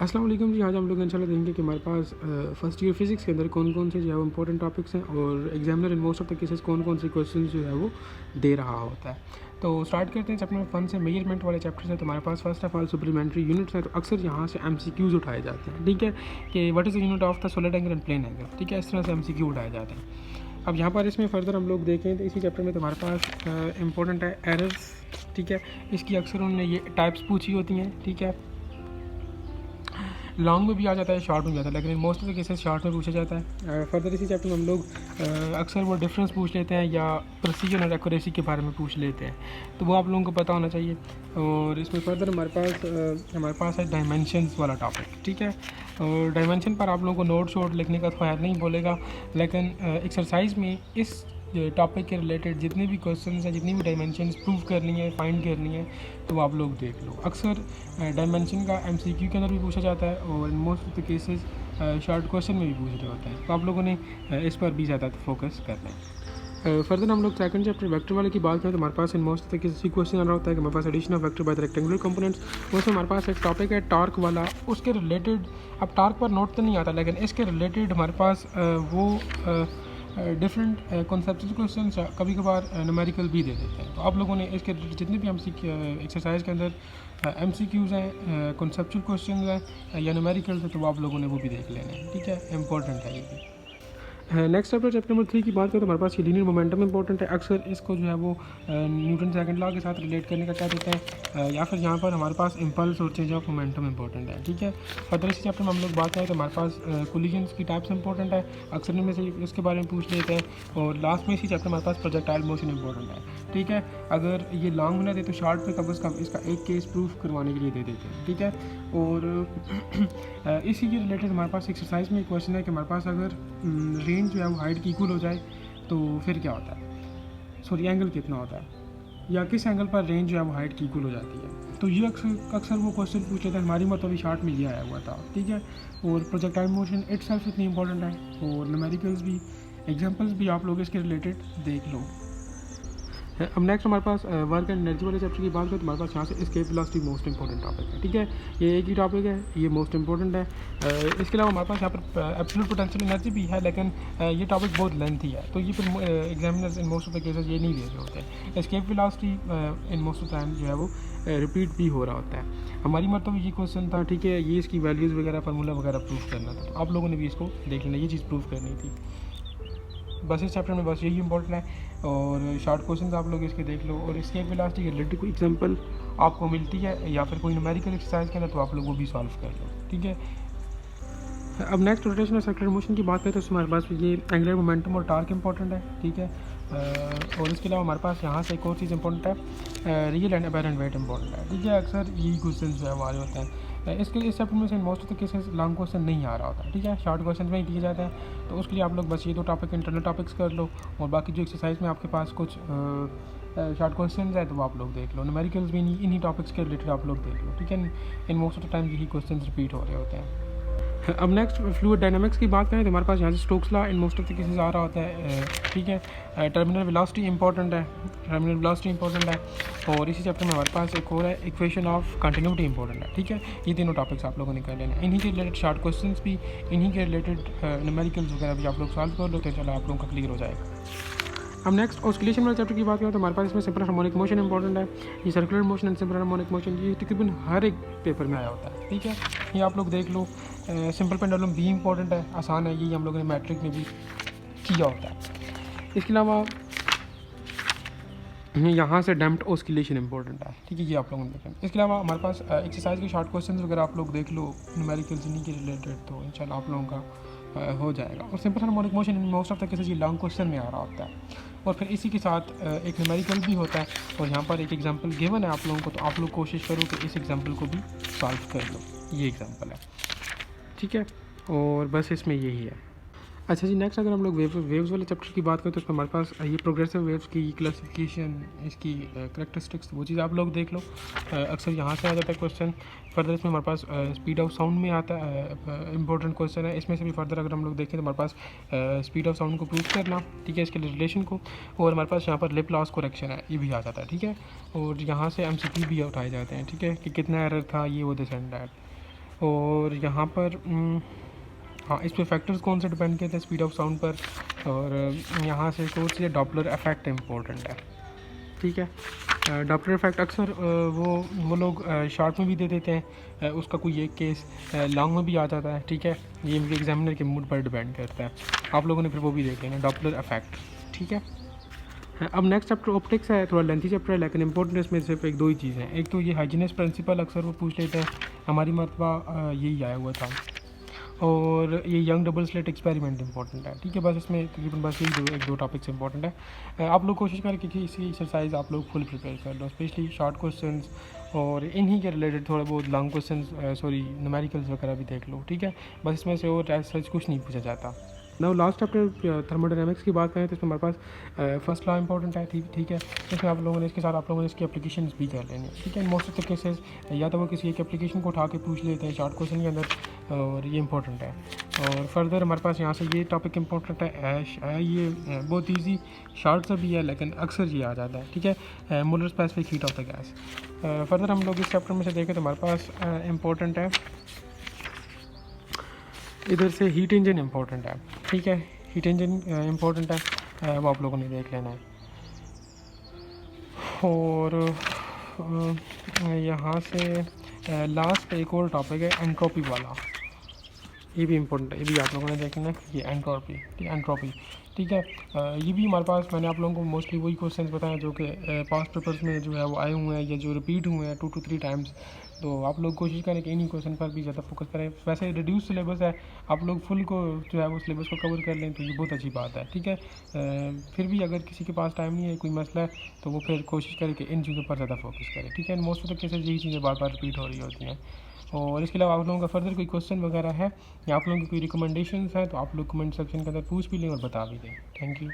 अस्सलाम वालेकुम जी। आज हम लोग इंशाल्लाह देखेंगे कि हमारे पास फर्स्ट ईयर फिज़िक्स के अंदर कौन कौन से जो है वो इंपॉर्टेंट टॉपिक्स हैं और examiner in most of the cases कौन कौन से क्वेश्चन जो है वो दे रहा होता है। तो स्टार्ट करते हैं चैप्टर नंबर 1 से। मेजरमेंट वाले चैप्टर से तो हमारे पास first of all supplementary units हैं, तो अक्सर यहाँ से MCQs उठाए जाते हैं। ठीक है कि what is the unit of the solid angle and plane angle. ठीक है, इस तरह से MCQ उठाए जाते हैं। अब यहाँ पर इसमें फर्दर हम लोग देखें तो इसी चैप्टर में तो हमारे पास इंपॉर्टेंट है एरर्स। ठीक है, इसकी अक्सर उन्होंने ये टाइप्स पूछी होती हैं। ठीक है, लॉन्ग में भी आ जाता है, शॉर्ट में भी आता है, लेकिन most of the cases short में पूछा जाता है। फर्दर इसी चैप्टर में हम लोग अक्सर वो डिफरेंस पूछ लेते हैं या प्रिसीजन और एक्यूरेसी के बारे में पूछ लेते हैं, तो वो आप लोगों को पता होना चाहिए। और इसमें फर्दर हमारे पास है डायमेंशंस वाला टॉपिक। ठीक है, और डायमेंशन पर आप लोगों को नोट शोट लिखने का ख्याल नहीं बोलेगा, लेकिन एक्सरसाइज में इस टॉपिक के रिलेटेड जितने भी क्वेश्चंस हैं, जितनी भी डायमेंशंस प्रूव करनी है, फाइंड करनी है, तो आप लोग देख लो। अक्सर डायमेंशन का MCQ के अंदर भी पूछा जाता है और इन most of the cases short question में भी पूछ रहे होते हैं, तो आप लोगों ने इस पर भी ज़्यादा फोकस करना है। फर्दर हम लोग सेकंड चैप्टर वेक्टर वाले की बात करें तो हमारे पास in most of the cases question आ रहा होता है कि हमारे पास addition of vector by the rectangular components. उसमें हमारे पास एक टॉपिक है टॉर्क वाला, उसके रिलेटेड अब टॉर्क पर नोट तो नहीं आता, लेकिन इसके रिलेटेड हमारे पास वो डिफरेंट कॉन्सेप्चुअल क्वेश्चन कभी कभार न्यूमेरिकल भी दे देते हैं। तो आप लोगों ने इसके जितने भी एक्सरसाइज के अंदर MCQs हैं, कॉन्सेप्चुअल क्वेश्चन हैं या न्यूमेरिकल्स हैं, तो आप लोगों ने वो भी देख लेने हैं। ठीक है, इंपॉर्टेंट है ये भी। नेक्स्ट चैप्टर नंबर 3 की बात करें तो हमारे पास ये लीनियर मोमेंटम इंपॉर्टेंट है। अक्सर इसको जो है वो न्यूटन सेकंड लॉ के साथ रिलेट करने का क्या देते हैं, या फिर यहाँ पर हमारे पास इम्पल्स और चेंज ऑफ मोमेंटम इंपॉर्टेंट है। ठीक है, फर्दर इसी चैप्टर में हम लोग बात करें तो हमारे पास कोलिजन्स की टाइप्स इंपॉर्टेंट है, अक्सर इनमें से इसके बारे में पूछ लेते हैं। और लास्ट में इसी चैप्टर हमारे पास प्रोजेक्टाइल मोशन इंपॉर्टेंट है। ठीक है, अगर ये लॉन्ग बना दे तो शॉर्ट में कम से कम इसका एक केस प्रूफ करवाने के लिए दे देते हैं। ठीक है, और इसी के रिलेटेड हमारे पास एक्सरसाइज में एक क्वेश्चन है कि हमारे पास अगर रेंज जो है वो हाइट की इक्वल हो जाए तो फिर क्या होता है, सॉरी एंगल कितना होता है, या किस एंगल पर रेंज जो है वो हाइट की इक्वल हो जाती है। तो ये अक्सर वो क्वेश्चन पूछ लेते हैं, हमारी मत अभी शार्ट में ये आया हुआ था। ठीक है, और प्रोजेक्टाइल मोशन इटसेल्फ इतनी इंपॉर्टेंट है, और न्यूमेरिकल्स भी, एग्जांपल्स भी आप लोग इसके रिलेटेड देख लो। अब नेक्स्ट हमारे पास वर्क एंड एनर्जी वाले चैप्टर की बात करें तो हमारे पास यहाँ से escape velocity most important topic है। ठीक है, ये एक ही टॉपिक है, ये मोस्ट इंपॉर्टेंट है। इसके अलावा हमारे पास यहाँ पर एब्सोल्यूट पोटेंशियल एनर्जी भी है, लेकिन ये टॉपिक बहुत लेंथी है, तो ये फिर examiners in most of the cases ये नहीं दे रहे होते हैं। Escape velocity in most of time जो है वो रिपीट भी हो रहा होता है। हमारी मतलब ये क्वेश्चन था, ठीक है, ये इसकी वैल्यूज़ वगैरह फार्मूला वगैरह प्रूफ करना था, तो आप लोगों ने भी इसको देख लेना, ये चीज़ प्रूफ करनी थी। बस इस चैप्टर में बस यही इंपॉर्टेंट है, और शॉर्ट क्वेश्चन आप लोग इसके देख लो, और इसके वेलोसिटी के रिलेटेड कोई एग्जांपल आपको मिलती है या फिर कोई न्यूमेरिकल एक्सरसाइज के अंदर, तो आप लोग वो भी सॉल्व कर लो। ठीक है, अब नेक्स्ट रोटेशन और सर्कुलर मोशन की बात करें तो हमारे पास ये एंगुलर मोमेंटम और टार्क इंपॉर्टेंट है। ठीक है, और इसके अलावा हमारे पास यहाँ से एक और चीज़ इंपॉर्टेंट है, real and apparent weight important है। ठीक है, अक्सर यही क्वेश्चन जो है हमारे होते हैं। इसके इस चैप्टर में से most of the cases long question नहीं आ रहा होता। ठीक है, शॉर्ट क्वेश्चन में ही दिए जाते हैं, तो उसके लिए आप लोग बस ये दो टॉपिक इंटरनल टॉपिक्स कर लो, और बाकी जो एक्सरसाइज में आपके पास कुछ शॉर्ट क्वेश्चन है तो वो आप लोग देख लो। न्यूमेरिकल्स भी इन्हीं टॉपिक्स के रिलेटेड आप लोग देख लो। ठीक है, इन मोस्ट ऑफ द टाइम यही क्वेश्चन रिपीट हो रहे होते हैं। अब नेक्स्ट फ्लूइड डायनामिक्स की बात करें तो हमारे पास यहाँ से Stokes law in most of the cases आ रहा होता है। ठीक है, टर्मिनल वेलोसिटी इंपॉर्टेंट है, टर्मिनल वेलोसिटी इंपॉर्टेंट है, और इसी चैप्टर में हमारे पास एक और है इक्वेशन ऑफ कंटिन्यूटी इंपॉर्टेंट है। ठीक है, ये तीनों टॉपिक्स आप लोगों ने कर लेना, इन्हीं के रिलेटेड शॉर्ट क्वेश्चन भी, इन्हीं के रिलेटेड न्यूमेरिकल्स वगैरह भी आप लोग सॉल्व कर लो, तो चलो आप लोगों का क्लियर हो जाएगा। अब नेक्स्ट ऑस्किलेशन वाले चैप्टर की बात करें तो हमारे पास इसमें सिंपल हार्मोनिक मोशन इंपॉर्टेंट है। ये circular motion and simple harmonic motion ये तकरीबन हर एक पेपर में आया होता है। ठीक है, ये आप लोग देख लो। सिंपल पेंडुलम भी इंपॉर्टेंट है, आसान है, ये हम लोगों ने मैट्रिक में भी किया होता है। इसके अलावा यहाँ से डैम्प्ड ऑस्किलेशन इंपॉर्टेंट है। ठीक है, ये आप लोगों ने देखा। इसके अलावा हमारे पास एक्सरसाइज के शॉर्ट क्वेश्चन वगैरह आप लोग देख लो, न्यूमेरिकल्स इन्हीं के रिलेटेड, तो इंशाल्लाह आप लोगों का हो जाएगा। और simple harmonic motion in most of the cases ये लॉन्ग क्वेश्चन में आ रहा होता है, और फिर इसी के साथ एक न्यूमेरिकल भी होता है, और यहाँ पर एक एग्जांपल गिवन है आप लोगों को, तो आप लोग कोशिश करो कि इस एग्जांपल को भी सॉल्व कर लो। ये एग्जांपल है। ठीक है, और बस इसमें यही है। अच्छा जी, नेक्स्ट अगर हम लोग वेव्स वाले चैप्टर की बात करें तो उसमें हमारे पास ये प्रोग्रेसिव वेव्स की क्लासिफिकेशन, इसकी करेक्टरिस्टिक्स, वो चीज़ आप लोग देख लो। अक्सर यहाँ से आ जाता है क्वेश्चन। फर्दर इसमें हमारे पास स्पीड ऑफ साउंड में आता है, इंपॉर्टेंट क्वेश्चन है। इसमें से भी फर्दर अगर हम लोग देखें तो हमारे पास स्पीड ऑफ साउंड को प्रूव करना, ठीक है, इसके रिलेशन को, और हमारे पास यहाँ पर लिप लॉस करेक्शन है, ये भी आ जाता है। ठीक है, और यहाँ से MCQ भी उठाए जाते हैं। ठीक है, कि कितना एरर था, ये वो दिस एंड दैट। और यहाँ पर हाँ, इस पे फैक्टर्स कौन से डिपेंड करते हैं स्पीड ऑफ साउंड पर, और यहाँ से कौन सी डॉपलर इफेक्ट इम्पोर्टेंट है, ठीक है। डॉपलर इफेक्ट अक्सर वो लोग शॉर्ट में भी दे देते हैं, उसका कोई एक केस लॉन्ग में भी आ जाता है, ठीक है। ये इनके एग्जामिनर के मूड पर डिपेंड करता है, आप लोगों ने फिर वो भी देख लेना डॉपलर इफेक्ट, ठीक है। अब नेक्स्ट चैप्टर ऑप्टिक्स है, थोड़ा लेंथी चैप्टर है लेकिन इंपॉर्टेंट इसमें सिर्फ एक दो ही चीज़ें हैं। एक तो ये हाइजीनिस प्रिंसिपल अक्सर वो पूछ लेते हैं, हमारी मरतबा यही आया हुआ था, और ये young double slit experiment important है, ठीक है। बस इसमें तकरीबन बस यही एक दो टॉपिक्स इंपॉर्टेंट है। आप लोग कोशिश करें कि इसी एक्सरसाइज आप लोग फुल प्रिपेयर कर लो, स्पेशली शॉर्ट क्वेश्चंस और इन्हीं के रिलेटेड थोड़े बहुत लॉन्ग क्वेश्चंस, सॉरी न्यूमेरिकल्स वगैरह भी देख लो, ठीक है। बस इसमें से और सच कुछ नहीं पूछा जाता। नाउ लास्ट चैप्टर थर्मोडायनामिक्स की बात करें तो इसमें हमारे पास फर्स्ट लॉ इंपॉर्टेंट है, ठीक है। इसमें आप लोगों ने इसके साथ आप लोगों ने इसकी एप्लीकेशन भी कर लेनी, ठीक है। मोस्ट ऑफ द केसेस या तो वो किसी एक एप्लीकेशन को उठा के पूछ लेते हैं शॉर्ट क्वेश्चन के अंदर, और ये इंपॉर्टेंट है। और फर्दर हमारे पास यहाँ से ये टॉपिक इंपॉर्टेंट है, ये बहुत ईजी शॉर्ट सा भी है लेकिन अक्सर ये आ जाता है, ठीक है। Molar specific heat of the gas. Further हम लोग इस चैप्टर में से देखें तो हमारे पास इंपॉर्टेंट है इधर से हीट इंजन इंपॉर्टेंट है, ठीक है। हीट इंजन इंपॉर्टेंट है, वो आप लोगों ने देख लेना है। और यहाँ से लास्ट एक और टॉपिक है एंट्रोपी वाला, ये भी इंपॉर्टेंट है, ये भी आप लोगों ने देखना है, ये एंट्रोपी, ठीक है। ये भी हमारे पास मैंने आप लोगों को मोस्टली वही क्वेश्चंस बताए जो कि पास्ट पेपर्स में जो है वो आए हुए हैं या जो रिपीट हुए हैं 2 to 3 टाइम्स। तो आप लोग कोशिश करें कि इन्हीं क्वेश्चन पर भी ज़्यादा फोकस करें। वैसे रिड्यूस सिलेबस है, आप लोग फुल को जो है वो सिलेबस को कवर कर लें तो ये बहुत अच्छी बात है, ठीक है। फिर भी अगर किसी के पास टाइम नहीं है, कोई मसला है, तो वो फिर कोशिश करें कि इन चीज़ों पर ज़्यादा फोकस करें, ठीक है। मोस्ट ऑफ द केसेस यही चीज़ें बार बार रिपीट हो रही होती हैं। और इसके अलावा आप लोगों का फर्दर कोई क्वेश्चन वगैरह है या आप लोगों की कोई रिकमेंडेशंस है तो आप लोग कमेंट सेक्शन के अंदर पूछ भी लें और बता भी दें। Thank you.